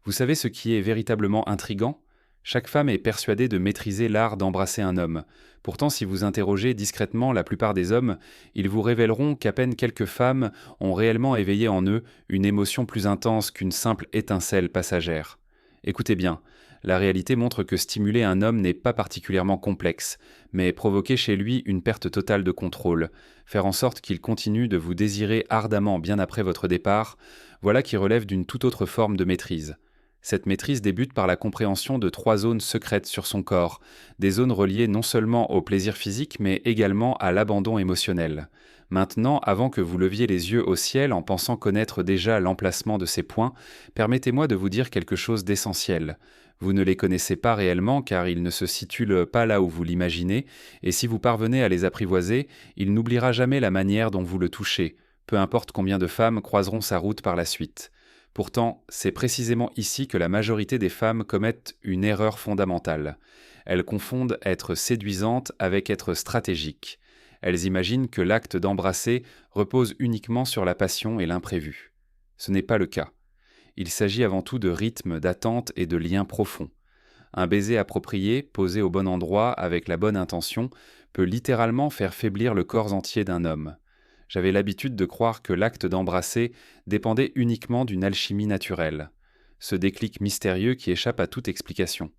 Vous savez ce qui est véritablement intrigant? Chaque femme est persuadée de maîtriser l'art d'embrasser un homme. Pourtant, si vous interrogez discrètement la plupart des hommes, ils vous révéleront qu'à peine quelques femmes ont réellement éveillé en eux une émotion plus intense qu'une simple étincelle passagère. Écoutez bien, la réalité montre que stimuler un homme n'est pas particulièrement complexe, mais provoquer chez lui une perte totale de contrôle, faire en sorte qu'il continue de vous désirer ardemment bien après votre départ, voilà qui relève d'une toute autre forme de maîtrise. Cette maîtrise débute par la compréhension de trois zones secrètes sur son corps, des zones reliées non seulement au plaisir physique, mais également à l'abandon émotionnel. Maintenant, avant que vous leviez les yeux au ciel en pensant connaître déjà l'emplacement de ces points, permettez-moi de vous dire quelque chose d'essentiel. Vous ne les connaissez pas réellement car ils ne se situent pas là où vous l'imaginez, et si vous parvenez à les apprivoiser, il n'oubliera jamais la manière dont vous le touchez, peu importe combien de femmes croiseront sa route par la suite. Pourtant, c'est précisément ici que la majorité des femmes commettent une erreur fondamentale. Elles confondent être séduisante avec être stratégique. Elles imaginent que l'acte d'embrasser repose uniquement sur la passion et l'imprévu. Ce n'est pas le cas. Il s'agit avant tout de rythme, d'attente et de lien profond. Un baiser approprié, posé au bon endroit avec la bonne intention, peut littéralement faire faiblir le corps entier d'un homme. J'avais l'habitude de croire que l'acte d'embrasser dépendait uniquement d'une alchimie naturelle, ce déclic mystérieux qui échappe à toute explication.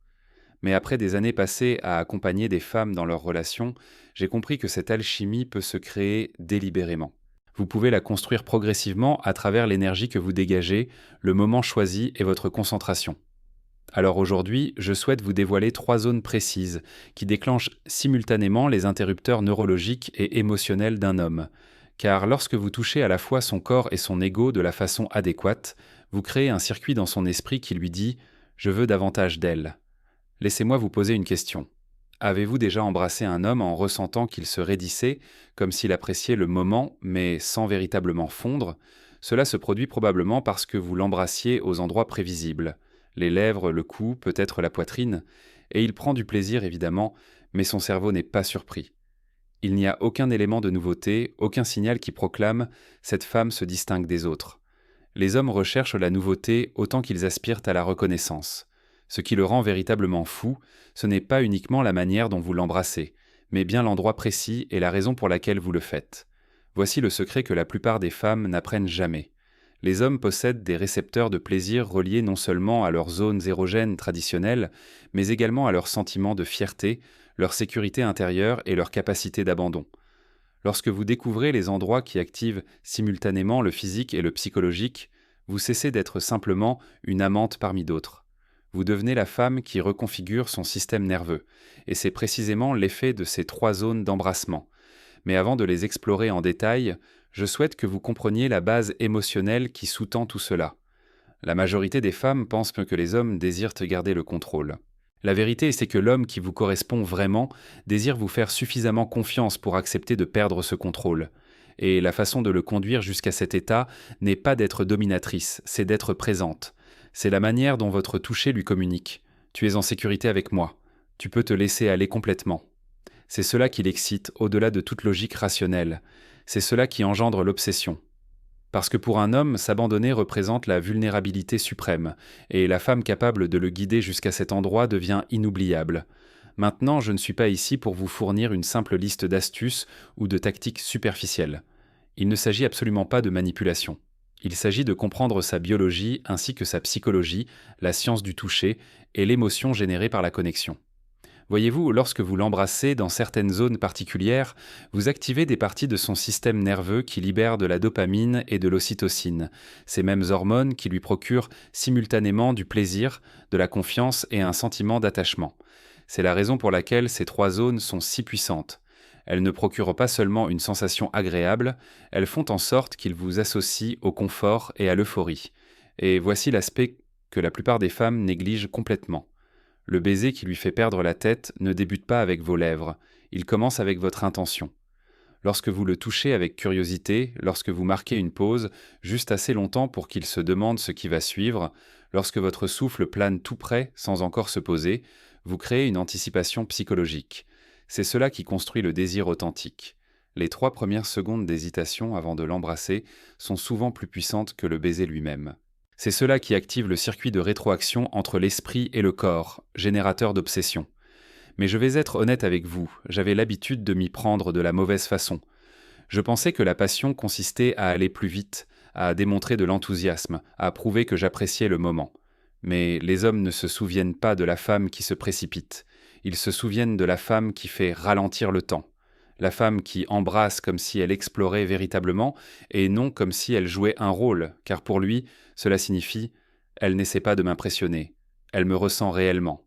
Mais après des années passées à accompagner des femmes dans leurs relations, j'ai compris que cette alchimie peut se créer délibérément. Vous pouvez la construire progressivement à travers l'énergie que vous dégagez, le moment choisi et votre concentration. Alors aujourd'hui, je souhaite vous dévoiler trois zones précises qui déclenchent simultanément les interrupteurs neurologiques et émotionnels d'un homme. Car lorsque vous touchez à la fois son corps et son ego de la façon adéquate, vous créez un circuit dans son esprit qui lui dit « Je veux davantage d'elle ». Laissez-moi vous poser une question. Avez-vous déjà embrassé un homme en ressentant qu'il se raidissait, comme s'il appréciait le moment, mais sans véritablement fondre? Cela se produit probablement parce que vous l'embrassiez aux endroits prévisibles, les lèvres, le cou, peut-être la poitrine, et il prend du plaisir évidemment, mais son cerveau n'est pas surpris. Il n'y a aucun élément de nouveauté, aucun signal qui proclame « cette femme se distingue des autres ». Les hommes recherchent la nouveauté autant qu'ils aspirent à la reconnaissance. Ce qui le rend véritablement fou, ce n'est pas uniquement la manière dont vous l'embrassez, mais bien l'endroit précis et la raison pour laquelle vous le faites. Voici le secret que la plupart des femmes n'apprennent jamais. Les hommes possèdent des récepteurs de plaisir reliés non seulement à leurs zones érogènes traditionnelles, mais également à leurs sentiments de fierté, leur sécurité intérieure et leur capacité d'abandon. Lorsque vous découvrez les endroits qui activent simultanément le physique et le psychologique, vous cessez d'être simplement une amante parmi d'autres. Vous devenez la femme qui reconfigure son système nerveux, et c'est précisément l'effet de ces trois zones d'embrassement. Mais avant de les explorer en détail, je souhaite que vous compreniez la base émotionnelle qui sous-tend tout cela. La majorité des femmes pensent que les hommes désirent garder le contrôle. La vérité, c'est que l'homme qui vous correspond vraiment désire vous faire suffisamment confiance pour accepter de perdre ce contrôle. Et la façon de le conduire jusqu'à cet état n'est pas d'être dominatrice, c'est d'être présente. C'est la manière dont votre toucher lui communique. Tu es en sécurité avec moi. Tu peux te laisser aller complètement. C'est cela qui l'excite au-delà de toute logique rationnelle. C'est cela qui engendre l'obsession. Parce que pour un homme, s'abandonner représente la vulnérabilité suprême, et la femme capable de le guider jusqu'à cet endroit devient inoubliable. Maintenant, je ne suis pas ici pour vous fournir une simple liste d'astuces ou de tactiques superficielles. Il ne s'agit absolument pas de manipulation. Il s'agit de comprendre sa biologie ainsi que sa psychologie, la science du toucher et l'émotion générée par la connexion. Voyez-vous, lorsque vous l'embrassez dans certaines zones particulières, vous activez des parties de son système nerveux qui libèrent de la dopamine et de l'ocytocine, ces mêmes hormones qui lui procurent simultanément du plaisir, de la confiance et un sentiment d'attachement. C'est la raison pour laquelle ces trois zones sont si puissantes. Elles ne procurent pas seulement une sensation agréable, elles font en sorte qu'il vous associe au confort et à l'euphorie. Et voici l'aspect que la plupart des femmes négligent complètement. Le baiser qui lui fait perdre la tête ne débute pas avec vos lèvres, il commence avec votre intention. Lorsque vous le touchez avec curiosité, lorsque vous marquez une pause, juste assez longtemps pour qu'il se demande ce qui va suivre, lorsque votre souffle plane tout près sans encore se poser, vous créez une anticipation psychologique. C'est cela qui construit le désir authentique. Les 3 premières secondes d'hésitation avant de l'embrasser sont souvent plus puissantes que le baiser lui-même. C'est cela qui active le circuit de rétroaction entre l'esprit et le corps, générateur d'obsession. Mais je vais être honnête avec vous, j'avais l'habitude de m'y prendre de la mauvaise façon. Je pensais que la passion consistait à aller plus vite, à démontrer de l'enthousiasme, à prouver que j'appréciais le moment. Mais les hommes ne se souviennent pas de la femme qui se précipite, ils se souviennent de la femme qui fait ralentir le temps, la femme qui embrasse comme si elle explorait véritablement et non comme si elle jouait un rôle, car pour lui, cela signifie « elle n'essaie pas de m'impressionner, elle me ressent réellement ».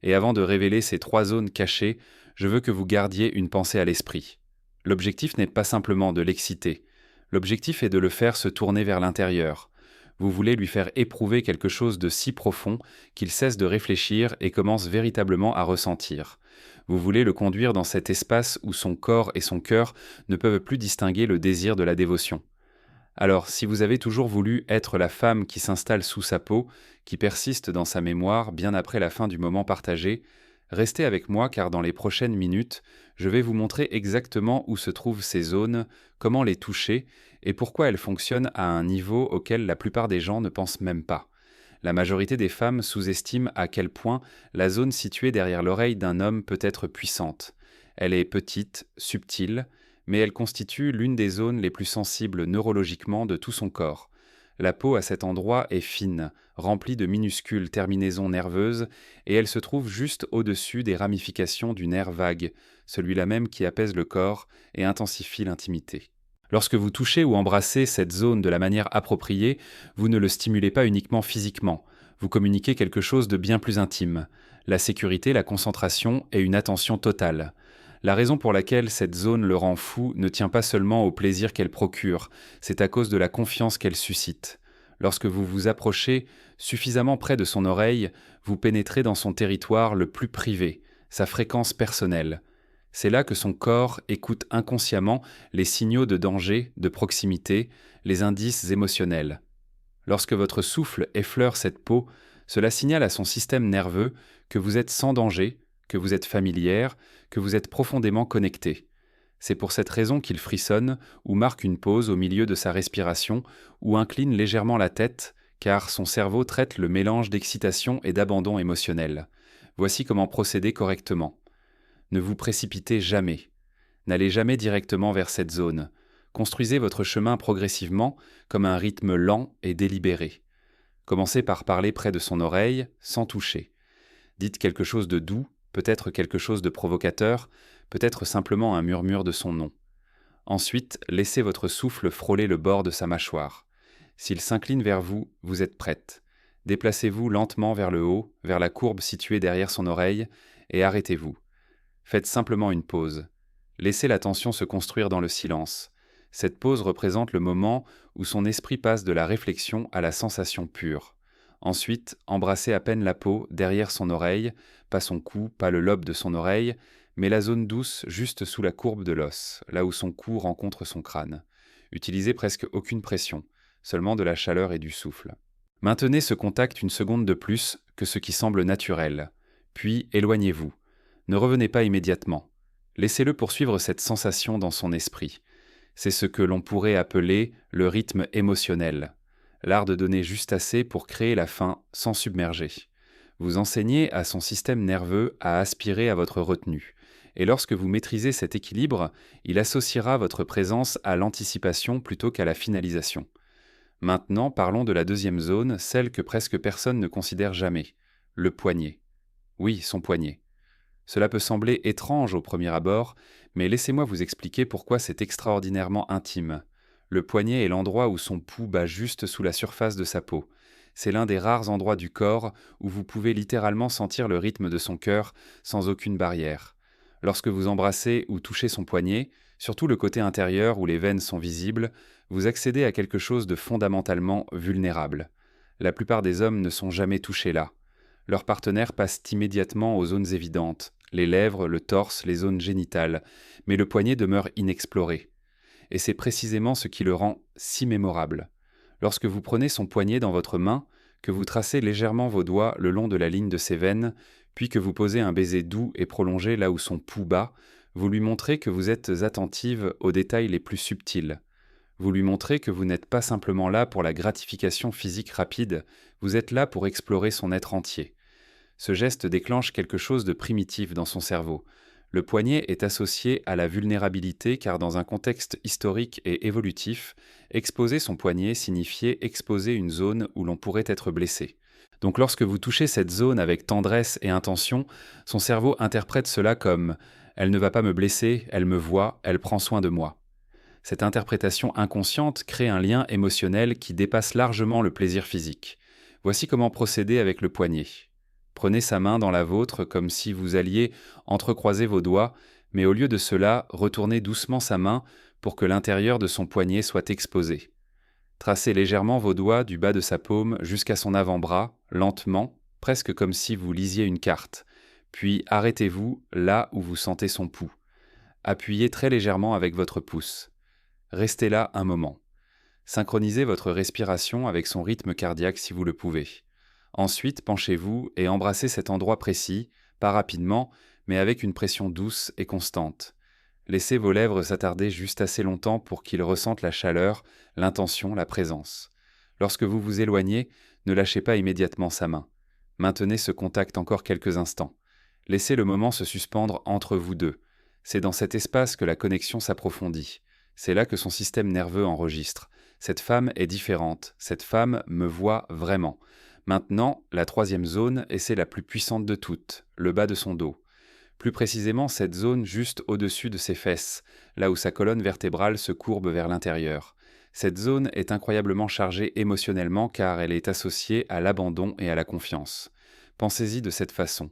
Et avant de révéler ces 3 zones cachées, je veux que vous gardiez une pensée à l'esprit. L'objectif n'est pas simplement de l'exciter, l'objectif est de le faire se tourner vers l'intérieur. Vous voulez lui faire éprouver quelque chose de si profond qu'il cesse de réfléchir et commence véritablement à ressentir. Vous voulez le conduire dans cet espace où son corps et son cœur ne peuvent plus distinguer le désir de la dévotion. Alors, si vous avez toujours voulu être la femme qui s'installe sous sa peau, qui persiste dans sa mémoire bien après la fin du moment partagé, restez avec moi car dans les prochaines minutes, je vais vous montrer exactement où se trouvent ces zones, comment les toucher et pourquoi elles fonctionnent à un niveau auquel la plupart des gens ne pensent même pas. La majorité des femmes sous-estiment à quel point la zone située derrière l'oreille d'un homme peut être puissante. Elle est petite, subtile, mais elle constitue l'une des zones les plus sensibles neurologiquement de tout son corps. La peau à cet endroit est fine, remplie de minuscules terminaisons nerveuses, et elle se trouve juste au-dessus des ramifications du nerf vague, celui-là même qui apaise le corps et intensifie l'intimité. Lorsque vous touchez ou embrassez cette zone de la manière appropriée, vous ne le stimulez pas uniquement physiquement, vous communiquez quelque chose de bien plus intime, la sécurité, la concentration et une attention totale. La raison pour laquelle cette zone le rend fou ne tient pas seulement au plaisir qu'elle procure, c'est à cause de la confiance qu'elle suscite. Lorsque vous vous approchez suffisamment près de son oreille, vous pénétrez dans son territoire le plus privé, sa fréquence personnelle. C'est là que son corps écoute inconsciemment les signaux de danger, de proximité, les indices émotionnels. Lorsque votre souffle effleure cette peau, cela signale à son système nerveux que vous êtes sans danger, que vous êtes familière, que vous êtes profondément connecté. C'est pour cette raison qu'il frissonne, ou marque une pause au milieu de sa respiration, ou incline légèrement la tête, car son cerveau traite le mélange d'excitation et d'abandon émotionnel. Voici comment procéder correctement. Ne vous précipitez jamais. N'allez jamais directement vers cette zone. Construisez votre chemin progressivement, comme un rythme lent et délibéré. Commencez par parler près de son oreille, sans toucher. Dites quelque chose de doux, peut-être quelque chose de provocateur, peut-être simplement un murmure de son nom. Ensuite, laissez votre souffle frôler le bord de sa mâchoire. S'il s'incline vers vous, vous êtes prête. Déplacez-vous lentement vers le haut, vers la courbe située derrière son oreille, et arrêtez-vous. Faites simplement une pause. Laissez l'attention se construire dans le silence. Cette pause représente le moment où son esprit passe de la réflexion à la sensation pure. Ensuite, embrassez à peine la peau derrière son oreille, pas son cou, pas le lobe de son oreille, mais la zone douce juste sous la courbe de l'os, là où son cou rencontre son crâne. Utilisez presque aucune pression, seulement de la chaleur et du souffle. Maintenez ce contact une seconde de plus que ce qui semble naturel, puis éloignez-vous. Ne revenez pas immédiatement. Laissez-le poursuivre cette sensation dans son esprit. C'est ce que l'on pourrait appeler le rythme émotionnel, l'art de donner juste assez pour créer la faim sans submerger. Vous enseignez à son système nerveux à aspirer à votre retenue, et lorsque vous maîtrisez cet équilibre, il associera votre présence à l'anticipation plutôt qu'à la finalisation. Maintenant, parlons de la deuxième zone, celle que presque personne ne considère jamais, le poignet. Oui, son poignet. Cela peut sembler étrange au premier abord, mais laissez-moi vous expliquer pourquoi c'est extraordinairement intime. Le poignet est l'endroit où son pouls bat juste sous la surface de sa peau. C'est l'un des rares endroits du corps où vous pouvez littéralement sentir le rythme de son cœur sans aucune barrière. Lorsque vous embrassez ou touchez son poignet, surtout le côté intérieur où les veines sont visibles, vous accédez à quelque chose de fondamentalement vulnérable. La plupart des hommes ne sont jamais touchés là. Leurs partenaires passent immédiatement aux zones évidentes, les lèvres, le torse, les zones génitales, mais le poignet demeure inexploré. Et c'est précisément ce qui le rend si mémorable. Lorsque vous prenez son poignet dans votre main, que vous tracez légèrement vos doigts le long de la ligne de ses veines, puis que vous posez un baiser doux et prolongé là où son pouls bat, vous lui montrez que vous êtes attentive aux détails les plus subtils. Vous lui montrez que vous n'êtes pas simplement là pour la gratification physique rapide, vous êtes là pour explorer son être entier. Ce geste déclenche quelque chose de primitif dans son cerveau. Le poignet est associé à la vulnérabilité car dans un contexte historique et évolutif, exposer son poignet signifiait exposer une zone où l'on pourrait être blessé. Donc lorsque vous touchez cette zone avec tendresse et intention, son cerveau interprète cela comme ⁇ Elle ne va pas me blesser, elle me voit, elle prend soin de moi ⁇ Cette interprétation inconsciente crée un lien émotionnel qui dépasse largement le plaisir physique. Voici comment procéder avec le poignet. Prenez sa main dans la vôtre comme si vous alliez entrecroiser vos doigts, mais au lieu de cela, retournez doucement sa main pour que l'intérieur de son poignet soit exposé. Tracez légèrement vos doigts du bas de sa paume jusqu'à son avant-bras, lentement, presque comme si vous lisiez une carte. Puis arrêtez-vous là où vous sentez son pouls. Appuyez très légèrement avec votre pouce. Restez là un moment. Synchronisez votre respiration avec son rythme cardiaque si vous le pouvez. Ensuite, penchez-vous et embrassez cet endroit précis, pas rapidement, mais avec une pression douce et constante. Laissez vos lèvres s'attarder juste assez longtemps pour qu'ils ressentent la chaleur, l'intention, la présence. Lorsque vous vous éloignez, ne lâchez pas immédiatement sa main. Maintenez ce contact encore quelques instants. Laissez le moment se suspendre entre vous deux. C'est dans cet espace que la connexion s'approfondit. C'est là que son système nerveux enregistre. Cette femme est différente. Cette femme me voit vraiment. Maintenant, la troisième zone, et c'est la plus puissante de toutes, le bas de son dos. Plus précisément, cette zone juste au-dessus de ses fesses, là où sa colonne vertébrale se courbe vers l'intérieur. Cette zone est incroyablement chargée émotionnellement car elle est associée à l'abandon et à la confiance. Pensez-y de cette façon.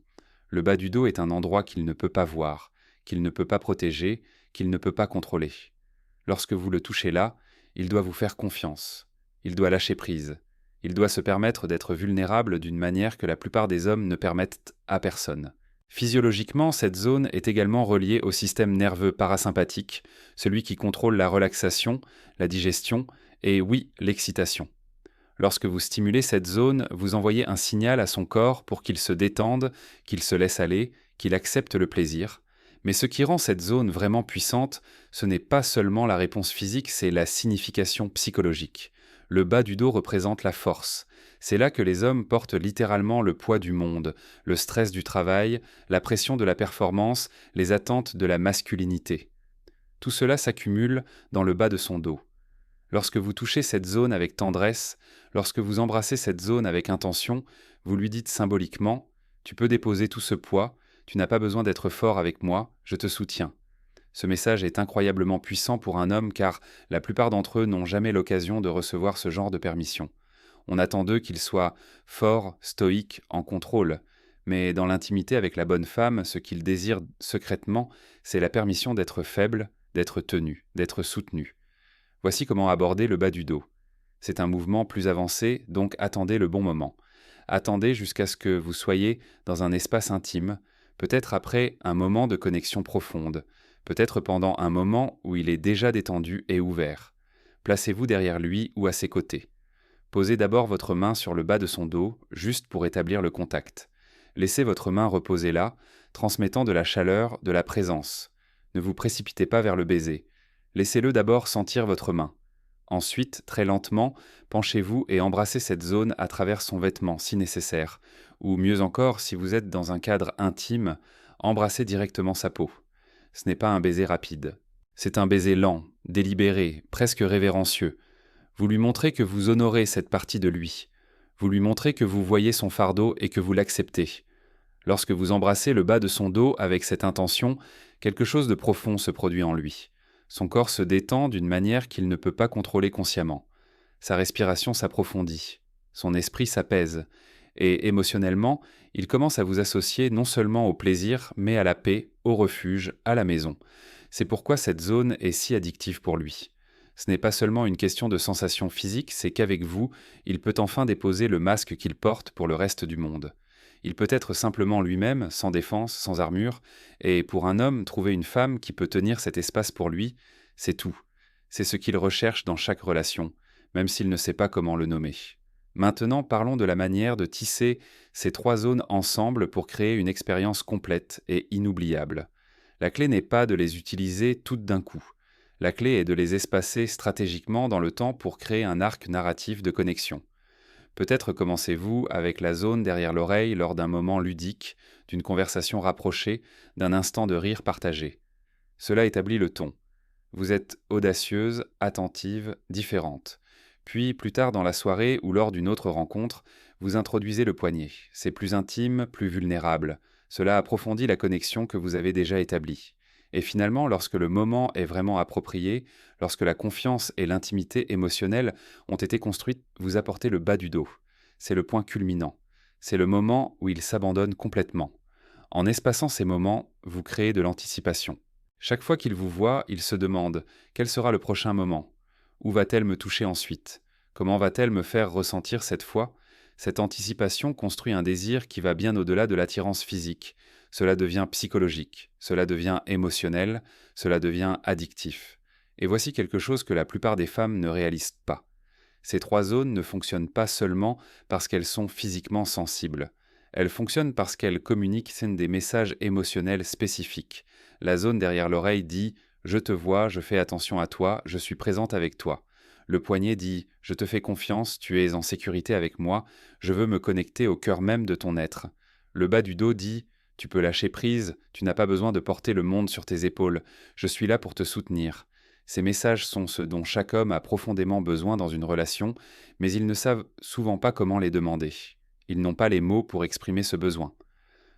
Le bas du dos est un endroit qu'il ne peut pas voir, qu'il ne peut pas protéger, qu'il ne peut pas contrôler. Lorsque vous le touchez là, il doit vous faire confiance. Il doit lâcher prise. Il doit se permettre d'être vulnérable d'une manière que la plupart des hommes ne permettent à personne. Physiologiquement, cette zone est également reliée au système nerveux parasympathique, celui qui contrôle la relaxation, la digestion et, oui, l'excitation. Lorsque vous stimulez cette zone, vous envoyez un signal à son corps pour qu'il se détende, qu'il se laisse aller, qu'il accepte le plaisir. Mais ce qui rend cette zone vraiment puissante, ce n'est pas seulement la réponse physique, c'est la signification psychologique. Le bas du dos représente la force. C'est là que les hommes portent littéralement le poids du monde, le stress du travail, la pression de la performance, les attentes de la masculinité. Tout cela s'accumule dans le bas de son dos. Lorsque vous touchez cette zone avec tendresse, lorsque vous embrassez cette zone avec intention, vous lui dites symboliquement « Tu peux déposer tout ce poids, tu n'as pas besoin d'être fort avec moi, je te soutiens ». Ce message est incroyablement puissant pour un homme car la plupart d'entre eux n'ont jamais l'occasion de recevoir ce genre de permission. On attend d'eux qu'ils soient forts, stoïques, en contrôle. Mais dans l'intimité avec la bonne femme, ce qu'ils désirent secrètement, c'est la permission d'être faible, d'être tenu, d'être soutenu. Voici comment aborder le bas du dos. C'est un mouvement plus avancé, donc attendez le bon moment. Attendez jusqu'à ce que vous soyez dans un espace intime, peut-être après un moment de connexion profonde, peut-être pendant un moment où il est déjà détendu et ouvert. Placez-vous derrière lui ou à ses côtés. Posez d'abord votre main sur le bas de son dos, juste pour établir le contact. Laissez votre main reposer là, transmettant de la chaleur, de la présence. Ne vous précipitez pas vers le baiser. Laissez-le d'abord sentir votre main. Ensuite, très lentement, penchez-vous et embrassez cette zone à travers son vêtement si nécessaire, ou mieux encore, si vous êtes dans un cadre intime, embrassez directement sa peau. Ce n'est pas un baiser rapide. C'est un baiser lent, délibéré, presque révérencieux. Vous lui montrez que vous honorez cette partie de lui. Vous lui montrez que vous voyez son fardeau et que vous l'acceptez. Lorsque vous embrassez le bas de son dos avec cette intention, quelque chose de profond se produit en lui. Son corps se détend d'une manière qu'il ne peut pas contrôler consciemment. Sa respiration s'approfondit. Son esprit s'apaise. Et émotionnellement, il commence à vous associer non seulement au plaisir, mais à la paix, au refuge, à la maison. C'est pourquoi cette zone est si addictive pour lui. Ce n'est pas seulement une question de sensation physique, c'est qu'avec vous, il peut enfin déposer le masque qu'il porte pour le reste du monde. Il peut être simplement lui-même, sans défense, sans armure, et pour un homme, trouver une femme qui peut tenir cet espace pour lui, c'est tout. C'est ce qu'il recherche dans chaque relation, même s'il ne sait pas comment le nommer. Maintenant, parlons de la manière de tisser ces trois zones ensemble pour créer une expérience complète et inoubliable. La clé n'est pas de les utiliser toutes d'un coup. La clé est de les espacer stratégiquement dans le temps pour créer un arc narratif de connexion. Peut-être commencez-vous avec la zone derrière l'oreille lors d'un moment ludique, d'une conversation rapprochée, d'un instant de rire partagé. Cela établit le ton. Vous êtes audacieuse, attentive, différente. Puis, plus tard dans la soirée ou lors d'une autre rencontre, vous introduisez le poignet. C'est plus intime, plus vulnérable. Cela approfondit la connexion que vous avez déjà établie. Et finalement, lorsque le moment est vraiment approprié, lorsque la confiance et l'intimité émotionnelle ont été construites, vous apportez le bas du dos. C'est le point culminant. C'est le moment où il s'abandonne complètement. En espaçant ces moments, vous créez de l'anticipation. Chaque fois qu'il vous voit, il se demande « Quel sera le prochain moment ? Où va-t-elle me toucher ensuite ? Comment va-t-elle me faire ressentir cette fois ?» Cette anticipation construit un désir qui va bien au-delà de l'attirance physique. Cela devient psychologique, cela devient émotionnel, cela devient addictif. Et voici quelque chose que la plupart des femmes ne réalisent pas. Ces 3 zones ne fonctionnent pas seulement parce qu'elles sont physiquement sensibles. Elles fonctionnent parce qu'elles communiquent des messages émotionnels spécifiques. La zone derrière l'oreille dit « Je te vois, je fais attention à toi, je suis présente avec toi ». Le poignet dit « Je te fais confiance, tu es en sécurité avec moi, je veux me connecter au cœur même de ton être ». Le bas du dos dit « Tu peux lâcher prise, tu n'as pas besoin de porter le monde sur tes épaules, je suis là pour te soutenir ». Ces messages sont ce dont chaque homme a profondément besoin dans une relation, mais ils ne savent souvent pas comment les demander. Ils n'ont pas les mots pour exprimer ce besoin.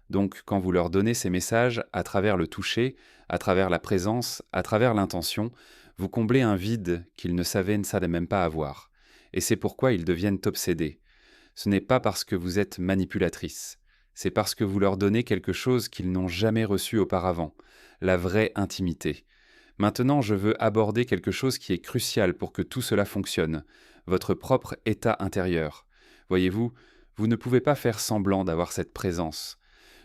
Donc, quand vous leur donnez ces messages, à travers le toucher, à travers la présence, à travers l'intention, vous comblez un vide qu'ils ne savaient même pas avoir. Et c'est pourquoi ils deviennent obsédés. Ce n'est pas parce que vous êtes manipulatrice. C'est parce que vous leur donnez quelque chose qu'ils n'ont jamais reçu auparavant, la vraie intimité. Maintenant, je veux aborder quelque chose qui est crucial pour que tout cela fonctionne, votre propre état intérieur. Voyez-vous, vous ne pouvez pas faire semblant d'avoir cette présence.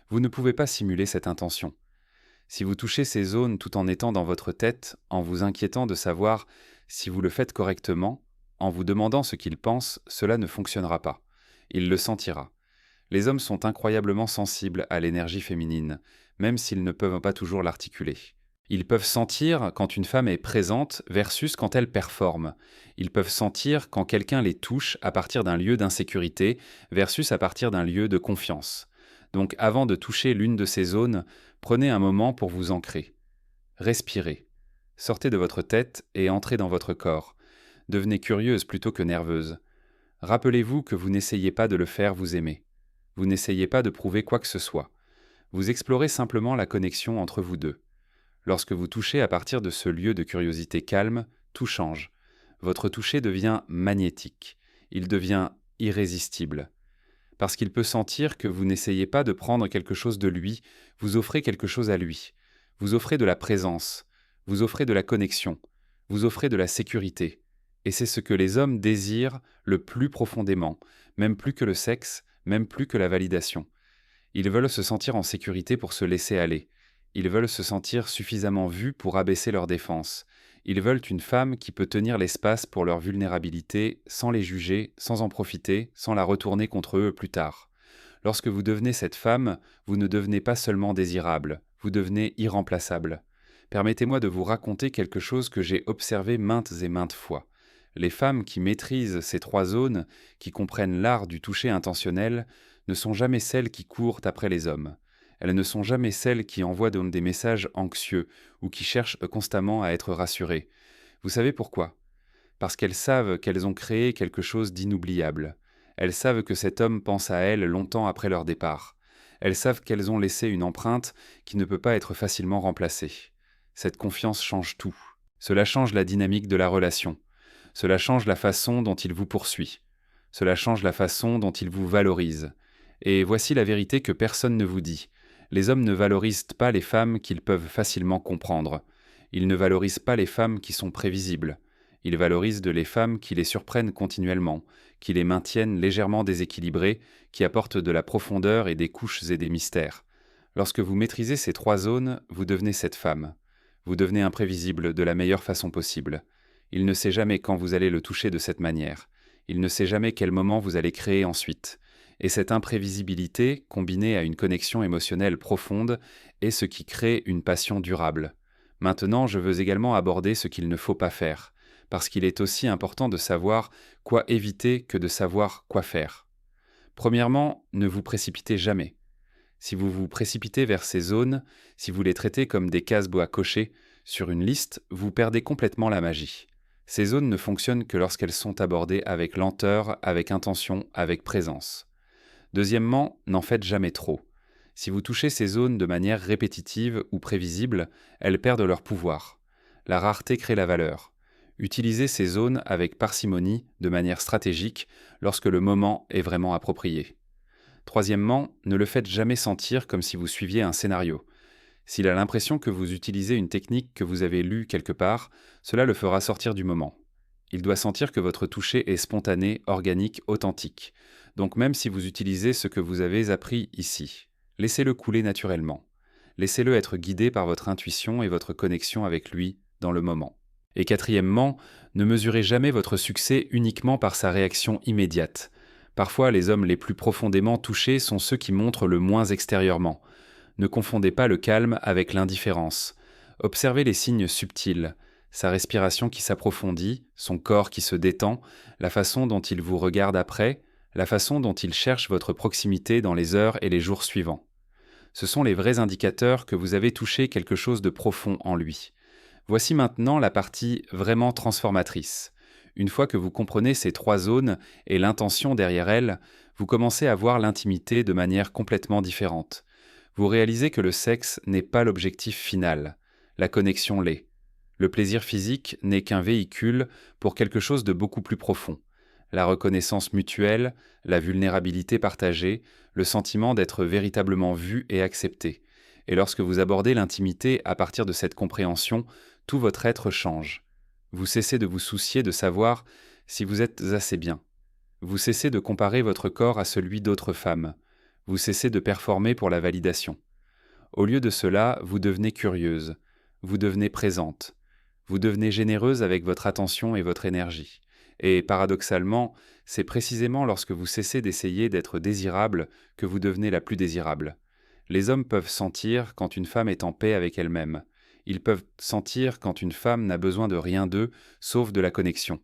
Vous ne pouvez pas simuler cette intention. Si vous touchez ces zones tout en étant dans votre tête, en vous inquiétant de savoir si vous le faites correctement, en vous demandant ce qu'il pense, cela ne fonctionnera pas. Il le sentira. Les hommes sont incroyablement sensibles à l'énergie féminine, même s'ils ne peuvent pas toujours l'articuler. Ils peuvent sentir quand une femme est présente versus quand elle performe. Ils peuvent sentir quand quelqu'un les touche à partir d'un lieu d'insécurité versus à partir d'un lieu de confiance. Donc avant de toucher l'une de ces zones, prenez un moment pour vous ancrer. Respirez. Sortez de votre tête et entrez dans votre corps. Devenez curieuse plutôt que nerveuse. Rappelez-vous que vous n'essayez pas de le faire vous aimer. Vous n'essayez pas de prouver quoi que ce soit. Vous explorez simplement la connexion entre vous deux. Lorsque vous touchez à partir de ce lieu de curiosité calme, tout change. Votre toucher devient magnétique. Il devient irrésistible. Parce qu'il peut sentir que vous n'essayez pas de prendre quelque chose de lui, vous offrez quelque chose à lui. Vous offrez de la présence, vous offrez de la connexion, vous offrez de la sécurité. Et c'est ce que les hommes désirent le plus profondément, même plus que le sexe, même plus que la validation. Ils veulent se sentir en sécurité pour se laisser aller. Ils veulent se sentir suffisamment vus pour abaisser leur défense. Ils veulent une femme qui peut tenir l'espace pour leur vulnérabilité, sans les juger, sans en profiter, sans la retourner contre eux plus tard. Lorsque vous devenez cette femme, vous ne devenez pas seulement désirable, vous devenez irremplaçable. Permettez-moi de vous raconter quelque chose que j'ai observé maintes et maintes fois. Les femmes qui maîtrisent ces 3 zones, qui comprennent l'art du toucher intentionnel, ne sont jamais celles qui courent après les hommes. Elles ne sont jamais celles qui envoient des messages anxieux ou qui cherchent constamment à être rassurées. Vous savez pourquoi ? Parce qu'elles savent qu'elles ont créé quelque chose d'inoubliable. Elles savent que cet homme pense à elles longtemps après leur départ. Elles savent qu'elles ont laissé une empreinte qui ne peut pas être facilement remplacée. Cette confiance change tout. Cela change la dynamique de la relation. Cela change la façon dont il vous poursuit. Cela change la façon dont il vous valorise. Et voici la vérité que personne ne vous dit. Les hommes ne valorisent pas les femmes qu'ils peuvent facilement comprendre. Ils ne valorisent pas les femmes qui sont prévisibles. Ils valorisent les femmes qui les surprennent continuellement, qui les maintiennent légèrement déséquilibrées, qui apportent de la profondeur et des couches et des mystères. Lorsque vous maîtrisez ces 3 zones, vous devenez cette femme. Vous devenez imprévisible de la meilleure façon possible. Il ne sait jamais quand vous allez le toucher de cette manière. Il ne sait jamais quel moment vous allez créer ensuite. Et cette imprévisibilité, combinée à une connexion émotionnelle profonde, est ce qui crée une passion durable. Maintenant, je veux également aborder ce qu'il ne faut pas faire, parce qu'il est aussi important de savoir quoi éviter que de savoir quoi faire. Premièrement, ne vous précipitez jamais. Si vous vous précipitez vers ces zones, si vous les traitez comme des cases à cocher sur une liste, vous perdez complètement la magie. Ces zones ne fonctionnent que lorsqu'elles sont abordées avec lenteur, avec intention, avec présence. Deuxièmement, n'en faites jamais trop. Si vous touchez ces zones de manière répétitive ou prévisible, elles perdent leur pouvoir. La rareté crée la valeur. Utilisez ces zones avec parcimonie, de manière stratégique, lorsque le moment est vraiment approprié. Troisièmement, ne le faites jamais sentir comme si vous suiviez un scénario. S'il a l'impression que vous utilisez une technique que vous avez lue quelque part, cela le fera sortir du moment. Il doit sentir que votre toucher est spontané, organique, authentique. Donc même si vous utilisez ce que vous avez appris ici, laissez-le couler naturellement. Laissez-le être guidé par votre intuition et votre connexion avec lui dans le moment. Et quatrièmement, ne mesurez jamais votre succès uniquement par sa réaction immédiate. Parfois, les hommes les plus profondément touchés sont ceux qui montrent le moins extérieurement. Ne confondez pas le calme avec l'indifférence. Observez les signes subtils, sa respiration qui s'approfondit, son corps qui se détend, la façon dont il vous regarde après, la façon dont il cherche votre proximité dans les heures et les jours suivants. Ce sont les vrais indicateurs que vous avez touché quelque chose de profond en lui. Voici maintenant la partie vraiment transformatrice. Une fois que vous comprenez ces trois zones et l'intention derrière elles, vous commencez à voir l'intimité de manière complètement différente. Vous réalisez que le sexe n'est pas l'objectif final. La connexion l'est. Le plaisir physique n'est qu'un véhicule pour quelque chose de beaucoup plus profond. La reconnaissance mutuelle, la vulnérabilité partagée, le sentiment d'être véritablement vu et accepté. Et lorsque vous abordez l'intimité à partir de cette compréhension, tout votre être change. Vous cessez de vous soucier de savoir si vous êtes assez bien. Vous cessez de comparer votre corps à celui d'autres femmes. Vous cessez de performer pour la validation. Au lieu de cela, vous devenez curieuse. Vous devenez présente. Vous devenez généreuse avec votre attention et votre énergie. Et paradoxalement, c'est précisément lorsque vous cessez d'essayer d'être désirable que vous devenez la plus désirable. Les hommes peuvent sentir quand une femme est en paix avec elle-même. Ils peuvent sentir quand une femme n'a besoin de rien d'eux, sauf de la connexion.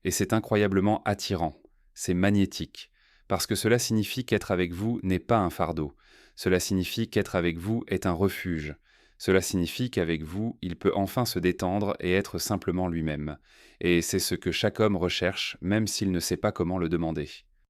Et c'est incroyablement attirant, c'est magnétique, parce que cela signifie qu'être avec vous n'est pas un fardeau. Cela signifie qu'être avec vous est un refuge. Cela signifie qu'avec vous, il peut enfin se détendre et être simplement lui-même. Et c'est ce que chaque homme recherche, même s'il ne sait pas comment le demander.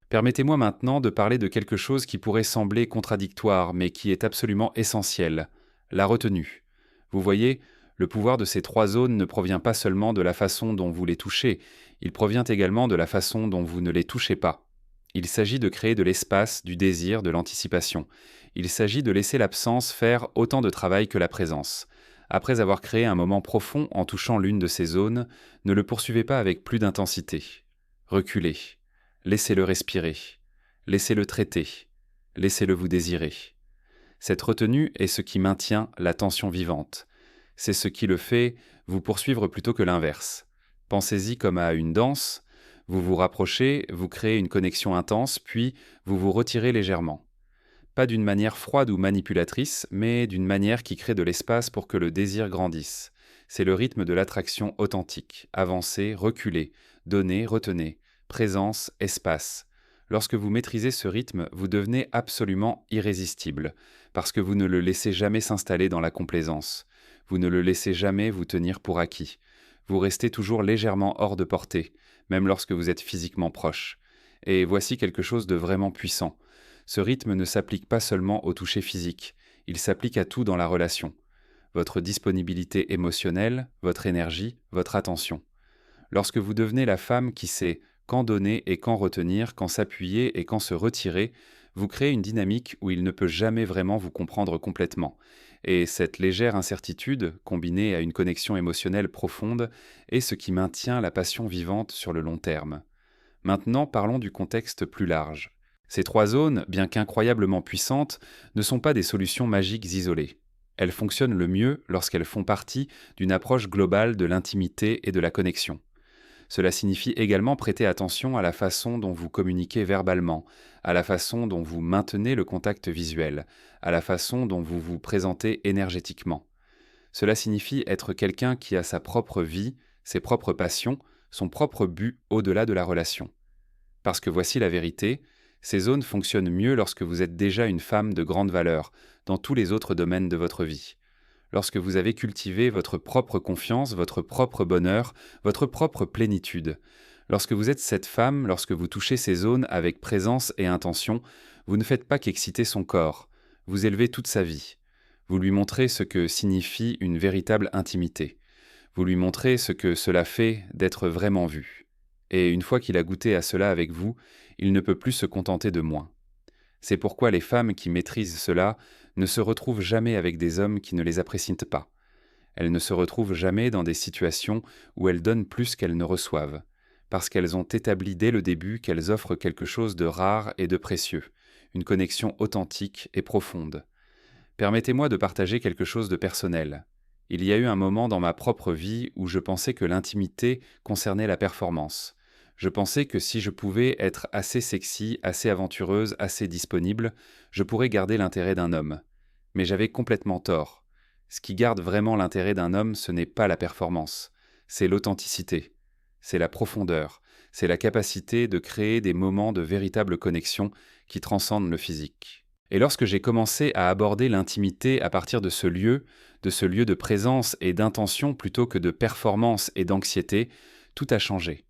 Permettez-moi maintenant de parler de quelque chose qui pourrait sembler contradictoire, mais qui est absolument essentiel, la retenue. Vous voyez, le pouvoir de ces trois zones ne provient pas seulement de la façon dont vous les touchez, il provient également de la façon dont vous ne les touchez pas. Il s'agit de créer de l'espace, du désir, de l'anticipation. Il s'agit de laisser l'absence faire autant de travail que la présence. Après avoir créé un moment profond en touchant l'une de ces zones, ne le poursuivez pas avec plus d'intensité. Reculez. Laissez-le respirer. Laissez-le traiter. Laissez-le vous désirer. Cette retenue est ce qui maintient la tension vivante. C'est ce qui le fait vous poursuivre plutôt que l'inverse. Pensez-y comme à une danse. Vous vous rapprochez, vous créez une connexion intense, puis vous vous retirez légèrement. Pas d'une manière froide ou manipulatrice, mais d'une manière qui crée de l'espace pour que le désir grandisse. C'est le rythme de l'attraction authentique. Avancez, reculez, donnez, retenez. Présence, espace. Lorsque vous maîtrisez ce rythme, vous devenez absolument irrésistible, parce que vous ne le laissez jamais s'installer dans la complaisance. Vous ne le laissez jamais vous tenir pour acquis. Vous restez toujours légèrement hors de portée, même lorsque vous êtes physiquement proche. Et voici quelque chose de vraiment puissant. Ce rythme ne s'applique pas seulement au toucher physique, il s'applique à tout dans la relation. Votre disponibilité émotionnelle, votre énergie, votre attention. Lorsque vous devenez la femme qui sait quand donner et quand retenir, quand s'appuyer et quand se retirer, vous créez une dynamique où il ne peut jamais vraiment vous comprendre complètement. Et cette légère incertitude, combinée à une connexion émotionnelle profonde, est ce qui maintient la passion vivante sur le long terme. Maintenant, parlons du contexte plus large. Ces trois zones, bien qu'incroyablement puissantes, ne sont pas des solutions magiques isolées. Elles fonctionnent le mieux lorsqu'elles font partie d'une approche globale de l'intimité et de la connexion. Cela signifie également prêter attention à la façon dont vous communiquez verbalement, à la façon dont vous maintenez le contact visuel, à la façon dont vous vous présentez énergétiquement. Cela signifie être quelqu'un qui a sa propre vie, ses propres passions, son propre but au-delà de la relation. Parce que voici la vérité, ces zones fonctionnent mieux lorsque vous êtes déjà une femme de grande valeur dans tous les autres domaines de votre vie. Lorsque vous avez cultivé votre propre confiance, votre propre bonheur, votre propre plénitude. Lorsque vous êtes cette femme, lorsque vous touchez ces zones avec présence et intention, vous ne faites pas qu'exciter son corps, vous élevez toute sa vie. Vous lui montrez ce que signifie une véritable intimité. Vous lui montrez ce que cela fait d'être vraiment vu. Et une fois qu'il a goûté à cela avec vous, il ne peut plus se contenter de moins. C'est pourquoi les femmes qui maîtrisent cela ne se retrouvent jamais avec des hommes qui ne les apprécient pas. Elles ne se retrouvent jamais dans des situations où elles donnent plus qu'elles ne reçoivent, parce qu'elles ont établi dès le début qu'elles offrent quelque chose de rare et de précieux, une connexion authentique et profonde. Permettez-moi de partager quelque chose de personnel. Il y a eu un moment dans ma propre vie où je pensais que l'intimité concernait la performance. Je pensais que si je pouvais être assez sexy, assez aventureuse, assez disponible, je pourrais garder l'intérêt d'un homme. Mais j'avais complètement tort. Ce qui garde vraiment l'intérêt d'un homme, ce n'est pas la performance, c'est l'authenticité, c'est la profondeur, c'est la capacité de créer des moments de véritable connexion qui transcendent le physique. Et lorsque j'ai commencé à aborder l'intimité à partir de ce lieu de présence et d'intention plutôt que de performance et d'anxiété, tout a changé.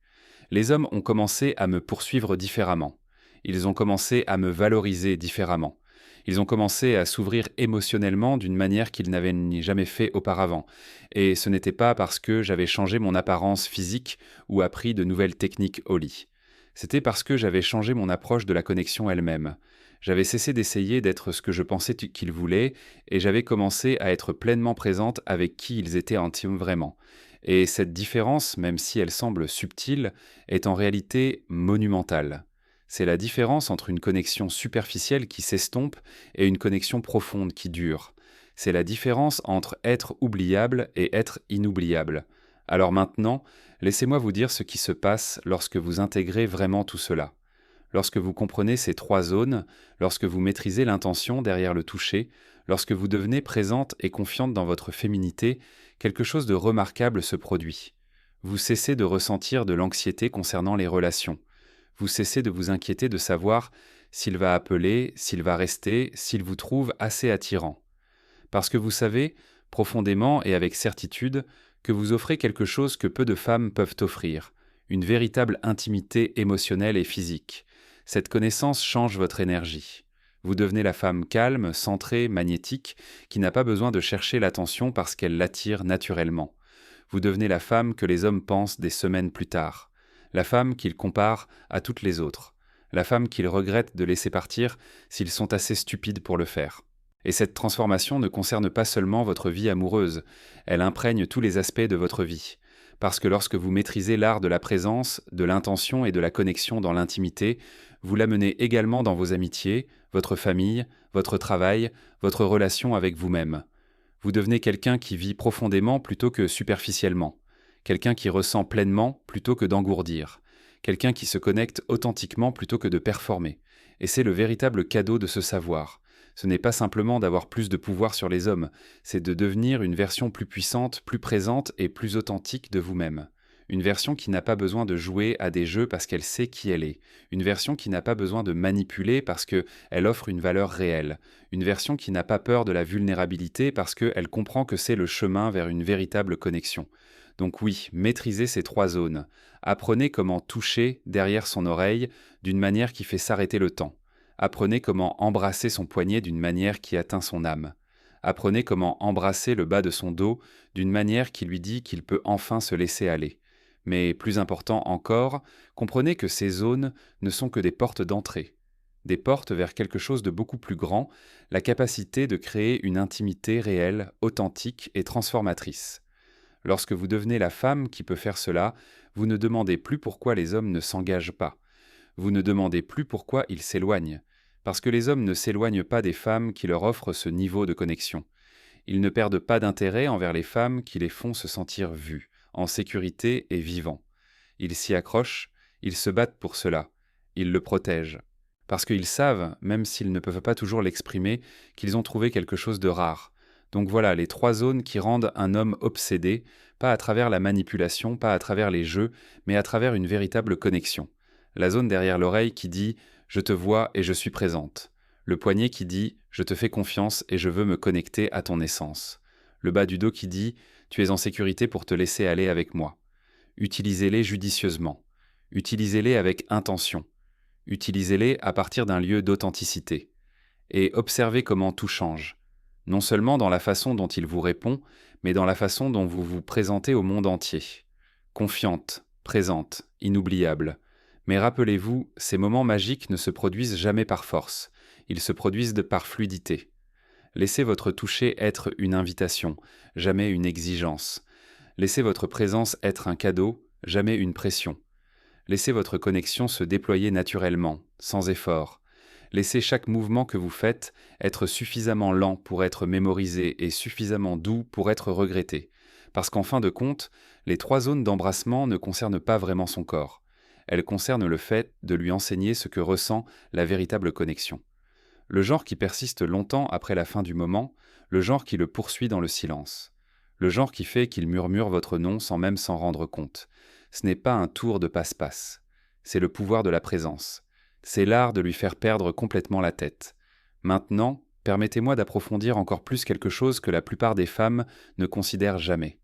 Les hommes ont commencé à me poursuivre différemment. Ils ont commencé à me valoriser différemment. Ils ont commencé à s'ouvrir émotionnellement d'une manière qu'ils n'avaient jamais fait auparavant. Et ce n'était pas parce que j'avais changé mon apparence physique ou appris de nouvelles techniques au lit. C'était parce que j'avais changé mon approche de la connexion elle-même. J'avais cessé d'essayer d'être ce que je pensais qu'ils voulaient, et j'avais commencé à être pleinement présente avec qui ils étaient intimes vraiment. Et cette différence, même si elle semble subtile, est en réalité monumentale. C'est la différence entre une connexion superficielle qui s'estompe et une connexion profonde qui dure. C'est la différence entre être oubliable et être inoubliable. Alors maintenant, laissez-moi vous dire ce qui se passe lorsque vous intégrez vraiment tout cela. Lorsque vous comprenez ces trois zones, lorsque vous maîtrisez l'intention derrière le toucher, lorsque vous devenez présente et confiante dans votre féminité, quelque chose de remarquable se produit. Vous cessez de ressentir de l'anxiété concernant les relations. Vous cessez de vous inquiéter de savoir s'il va appeler, s'il va rester, s'il vous trouve assez attirant. Parce que vous savez, profondément et avec certitude, que vous offrez quelque chose que peu de femmes peuvent offrir, une véritable intimité émotionnelle et physique. Cette connaissance change votre énergie. Vous devenez la femme calme, centrée, magnétique, qui n'a pas besoin de chercher l'attention parce qu'elle l'attire naturellement. Vous devenez la femme que les hommes pensent des semaines plus tard, la femme qu'ils comparent à toutes les autres, la femme qu'ils regrettent de laisser partir s'ils sont assez stupides pour le faire. Et cette transformation ne concerne pas seulement votre vie amoureuse, elle imprègne tous les aspects de votre vie. Parce que lorsque vous maîtrisez l'art de la présence, de l'intention et de la connexion dans l'intimité, vous l'amenez également dans vos amitiés, votre famille, votre travail, votre relation avec vous-même. Vous devenez quelqu'un qui vit profondément plutôt que superficiellement, quelqu'un qui ressent pleinement plutôt que d'engourdir, quelqu'un qui se connecte authentiquement plutôt que de performer. Et c'est le véritable cadeau de ce savoir. Ce n'est pas simplement d'avoir plus de pouvoir sur les hommes, c'est de devenir une version plus puissante, plus présente et plus authentique de vous-même. Une version qui n'a pas besoin de jouer à des jeux parce qu'elle sait qui elle est. Une version qui n'a pas besoin de manipuler parce qu'elle offre une valeur réelle. Une version qui n'a pas peur de la vulnérabilité parce qu'elle comprend que c'est le chemin vers une véritable connexion. Donc oui, maîtrisez ces trois zones. Apprenez comment toucher derrière son oreille d'une manière qui fait s'arrêter le temps. Apprenez comment embrasser son poignet d'une manière qui atteint son âme. Apprenez comment embrasser le bas de son dos d'une manière qui lui dit qu'il peut enfin se laisser aller. Mais plus important encore, comprenez que ces zones ne sont que des portes d'entrée. Des portes vers quelque chose de beaucoup plus grand, la capacité de créer une intimité réelle, authentique et transformatrice. Lorsque vous devenez la femme qui peut faire cela, vous ne demandez plus pourquoi les hommes ne s'engagent pas. Vous ne demandez plus pourquoi ils s'éloignent, parce que les hommes ne s'éloignent pas des femmes qui leur offrent ce niveau de connexion. Ils ne perdent pas d'intérêt envers les femmes qui les font se sentir vus, en sécurité et vivants. Ils s'y accrochent, ils se battent pour cela, ils le protègent. Parce qu'ils savent, même s'ils ne peuvent pas toujours l'exprimer, qu'ils ont trouvé quelque chose de rare. Donc voilà, les 3 zones qui rendent un homme obsédé, pas à travers la manipulation, pas à travers les jeux, mais à travers une véritable connexion. La zone derrière l'oreille qui dit « Je te vois et je suis présente ». Le poignet qui dit « Je te fais confiance et je veux me connecter à ton essence ». Le bas du dos qui dit « Tu es en sécurité pour te laisser aller avec moi ». Utilisez-les judicieusement. Utilisez-les avec intention. Utilisez-les à partir d'un lieu d'authenticité. Et observez comment tout change. Non seulement dans la façon dont il vous répond, mais dans la façon dont vous vous présentez au monde entier. Confiante, présente, inoubliable. Mais rappelez-vous, ces moments magiques ne se produisent jamais par force. Ils se produisent par fluidité. Laissez votre toucher être une invitation, jamais une exigence. Laissez votre présence être un cadeau, jamais une pression. Laissez votre connexion se déployer naturellement, sans effort. Laissez chaque mouvement que vous faites être suffisamment lent pour être mémorisé et suffisamment doux pour être regretté. Parce qu'en fin de compte, les 3 zones d'embrassement ne concernent pas vraiment son corps. Elles concernent le fait de lui enseigner ce que ressent la véritable connexion. Le genre qui persiste longtemps après la fin du moment, le genre qui le poursuit dans le silence. Le genre qui fait qu'il murmure votre nom sans même s'en rendre compte. Ce n'est pas un tour de passe-passe. C'est le pouvoir de la présence. C'est l'art de lui faire perdre complètement la tête. Maintenant, permettez-moi d'approfondir encore plus quelque chose que la plupart des femmes ne considèrent jamais.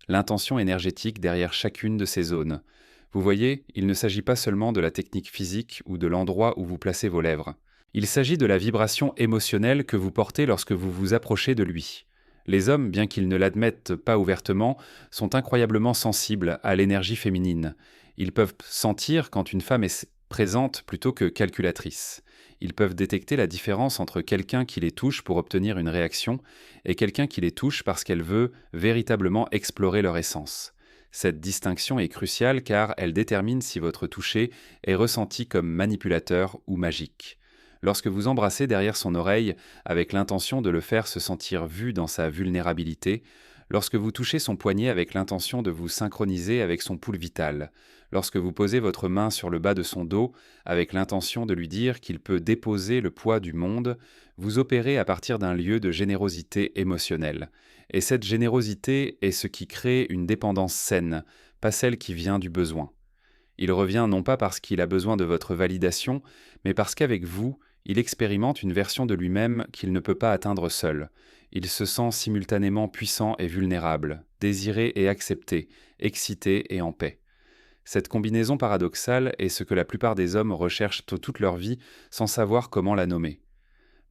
L'intention énergétique derrière chacune de ces zones. Vous voyez, il ne s'agit pas seulement de la technique physique ou de l'endroit où vous placez vos lèvres. Il s'agit de la vibration émotionnelle que vous portez lorsque vous vous approchez de lui. Les hommes, bien qu'ils ne l'admettent pas ouvertement, sont incroyablement sensibles à l'énergie féminine. Ils peuvent sentir quand une femme est présente plutôt que calculatrice. Ils peuvent détecter la différence entre quelqu'un qui les touche pour obtenir une réaction et quelqu'un qui les touche parce qu'elle veut véritablement explorer leur essence. Cette distinction est cruciale car elle détermine si votre toucher est ressenti comme manipulateur ou magique. Lorsque vous embrassez derrière son oreille avec l'intention de le faire se sentir vu dans sa vulnérabilité, lorsque vous touchez son poignet avec l'intention de vous synchroniser avec son pouls vital, lorsque vous posez votre main sur le bas de son dos avec l'intention de lui dire qu'il peut déposer le poids du monde, vous opérez à partir d'un lieu de générosité émotionnelle. Et cette générosité est ce qui crée une dépendance saine, pas celle qui vient du besoin. Il revient non pas parce qu'il a besoin de votre validation, mais parce qu'avec vous, il expérimente une version de lui-même qu'il ne peut pas atteindre seul. Il se sent simultanément puissant et vulnérable, désiré et accepté, excité et en paix. Cette combinaison paradoxale est ce que la plupart des hommes recherchent toute leur vie sans savoir comment la nommer.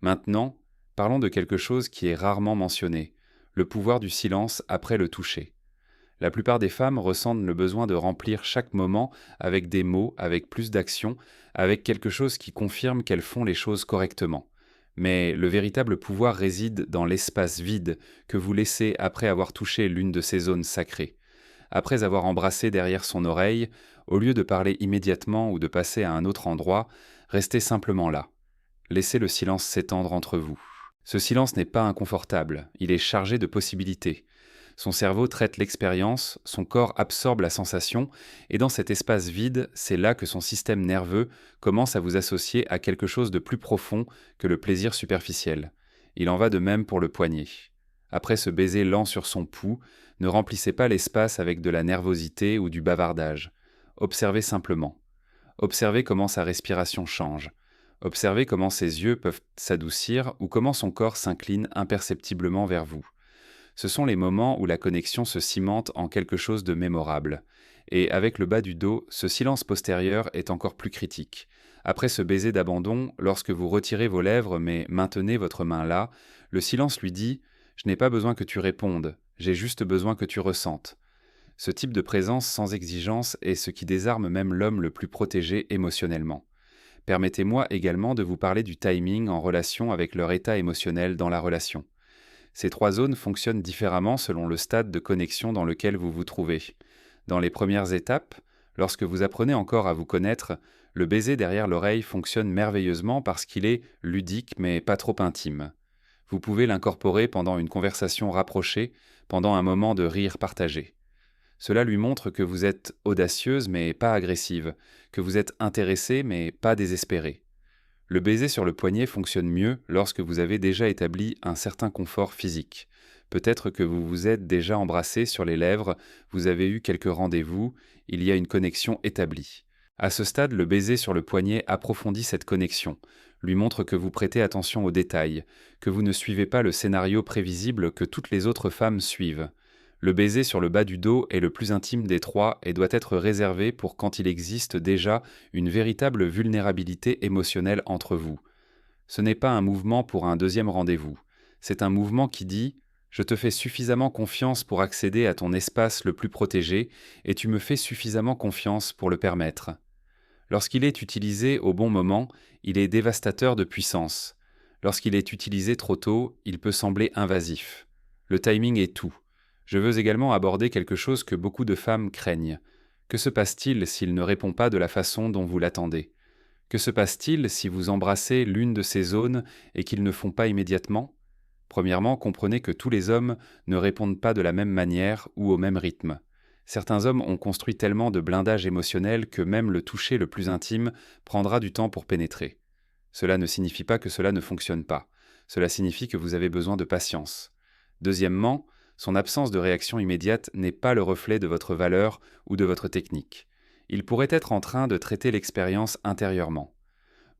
Maintenant, parlons de quelque chose qui est rarement mentionné, le pouvoir du silence après le toucher. La plupart des femmes ressentent le besoin de remplir chaque moment avec des mots, avec plus d'action, avec quelque chose qui confirme qu'elles font les choses correctement. Mais le véritable pouvoir réside dans l'espace vide que vous laissez après avoir touché l'une de ces zones sacrées. Après avoir embrassé derrière son oreille, au lieu de parler immédiatement ou de passer à un autre endroit, restez simplement là. Laissez le silence s'étendre entre vous. Ce silence n'est pas inconfortable, il est chargé de possibilités. Son cerveau traite l'expérience, son corps absorbe la sensation, et dans cet espace vide, c'est là que son système nerveux commence à vous associer à quelque chose de plus profond que le plaisir superficiel. Il en va de même pour le poignet. Après ce baiser lent sur son pouls, ne remplissez pas l'espace avec de la nervosité ou du bavardage. Observez simplement. Observez comment sa respiration change. Observez comment ses yeux peuvent s'adoucir ou comment son corps s'incline imperceptiblement vers vous. Ce sont les moments où la connexion se cimente en quelque chose de mémorable. Et avec le bas du dos, ce silence postérieur est encore plus critique. Après ce baiser d'abandon, lorsque vous retirez vos lèvres mais maintenez votre main là, le silence lui dit « Je n'ai pas besoin que tu répondes, j'ai juste besoin que tu ressentes ». Ce type de présence sans exigence est ce qui désarme même l'homme le plus protégé émotionnellement. Permettez-moi également de vous parler du timing en relation avec leur état émotionnel dans la relation. Ces 3 zones fonctionnent différemment selon le stade de connexion dans lequel vous vous trouvez. Dans les premières étapes, lorsque vous apprenez encore à vous connaître, le baiser derrière l'oreille fonctionne merveilleusement parce qu'il est ludique mais pas trop intime. Vous pouvez l'incorporer pendant une conversation rapprochée, pendant un moment de rire partagé. Cela lui montre que vous êtes audacieuse mais pas agressive, que vous êtes intéressée mais pas désespérée. Le baiser sur le poignet fonctionne mieux lorsque vous avez déjà établi un certain confort physique. Peut-être que vous vous êtes déjà embrassé sur les lèvres, vous avez eu quelques rendez-vous, il y a une connexion établie. À ce stade, le baiser sur le poignet approfondit cette connexion, lui montre que vous prêtez attention aux détails, que vous ne suivez pas le scénario prévisible que toutes les autres femmes suivent. Le baiser sur le bas du dos est le plus intime des trois et doit être réservé pour quand il existe déjà une véritable vulnérabilité émotionnelle entre vous. Ce n'est pas un mouvement pour un deuxième rendez-vous. C'est un mouvement qui dit « Je te fais suffisamment confiance pour accéder à ton espace le plus protégé et tu me fais suffisamment confiance pour le permettre. » Lorsqu'il est utilisé au bon moment, il est dévastateur de puissance. Lorsqu'il est utilisé trop tôt, il peut sembler invasif. Le timing est tout. Je veux également aborder quelque chose que beaucoup de femmes craignent. Que se passe-t-il s'il ne répond pas de la façon dont vous l'attendez ? Que se passe-t-il si vous embrassez l'une de ces zones et qu'ils ne font pas immédiatement ? Premièrement, comprenez que tous les hommes ne répondent pas de la même manière ou au même rythme. Certains hommes ont construit tellement de blindage émotionnel que même le toucher le plus intime prendra du temps pour pénétrer. Cela ne signifie pas que cela ne fonctionne pas. Cela signifie que vous avez besoin de patience. Deuxièmement, son absence de réaction immédiate n'est pas le reflet de votre valeur ou de votre technique. Il pourrait être en train de traiter l'expérience intérieurement.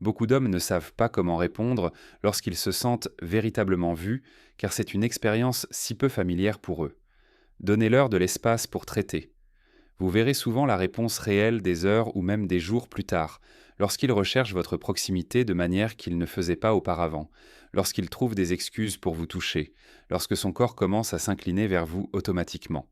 Beaucoup d'hommes ne savent pas comment répondre lorsqu'ils se sentent véritablement vus, car c'est une expérience si peu familière pour eux. Donnez-leur de l'espace pour traiter. Vous verrez souvent la réponse réelle des heures ou même des jours plus tard, lorsqu'ils recherchent votre proximité de manière qu'ils ne faisaient pas auparavant, lorsqu'ils trouvent des excuses pour vous toucher, lorsque son corps commence à s'incliner vers vous automatiquement.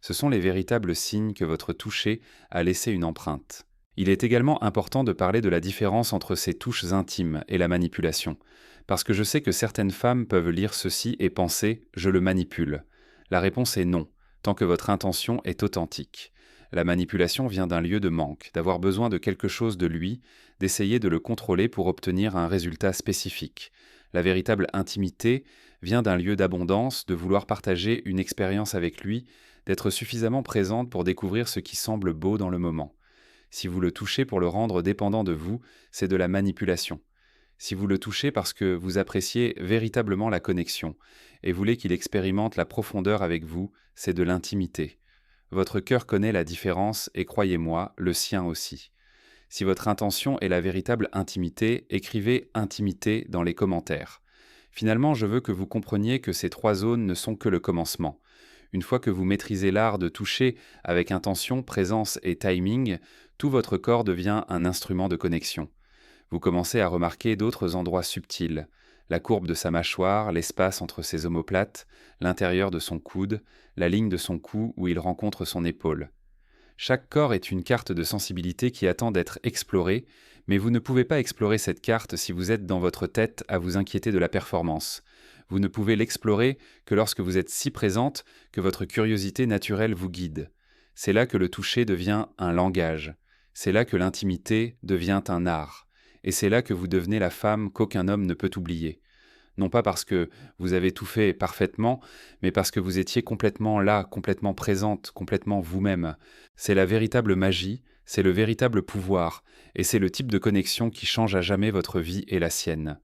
Ce sont les véritables signes que votre toucher a laissé une empreinte. Il est également important de parler de la différence entre ces touches intimes et la manipulation, parce que je sais que certaines femmes peuvent lire ceci et penser « je le manipule ». La réponse est non, tant que votre intention est authentique. La manipulation vient d'un lieu de manque, d'avoir besoin de quelque chose de lui, d'essayer de le contrôler pour obtenir un résultat spécifique. La véritable intimité vient d'un lieu d'abondance, de vouloir partager une expérience avec lui, d'être suffisamment présente pour découvrir ce qui semble beau dans le moment. Si vous le touchez pour le rendre dépendant de vous, c'est de la manipulation. Si vous le touchez parce que vous appréciez véritablement la connexion et voulez qu'il expérimente la profondeur avec vous, c'est de l'intimité. Votre cœur connaît la différence et croyez-moi, le sien aussi. Si votre intention est la véritable intimité, écrivez « intimité » dans les commentaires. Finalement, je veux que vous compreniez que ces trois zones ne sont que le commencement. Une fois que vous maîtrisez l'art de toucher avec intention, présence et timing, tout votre corps devient un instrument de connexion. Vous commencez à remarquer d'autres endroits subtils, la courbe de sa mâchoire, l'espace entre ses omoplates, l'intérieur de son coude, la ligne de son cou où il rencontre son épaule. Chaque corps est une carte de sensibilité qui attend d'être explorée, mais vous ne pouvez pas explorer cette carte si vous êtes dans votre tête à vous inquiéter de la performance. Vous ne pouvez l'explorer que lorsque vous êtes si présente que votre curiosité naturelle vous guide. C'est là que le toucher devient un langage. C'est là que l'intimité devient un art. Et c'est là que vous devenez la femme qu'aucun homme ne peut oublier. Non pas parce que vous avez tout fait parfaitement, mais parce que vous étiez complètement là, complètement présente, complètement vous-même. C'est la véritable magie, c'est le véritable pouvoir, et c'est le type de connexion qui change à jamais votre vie et la sienne.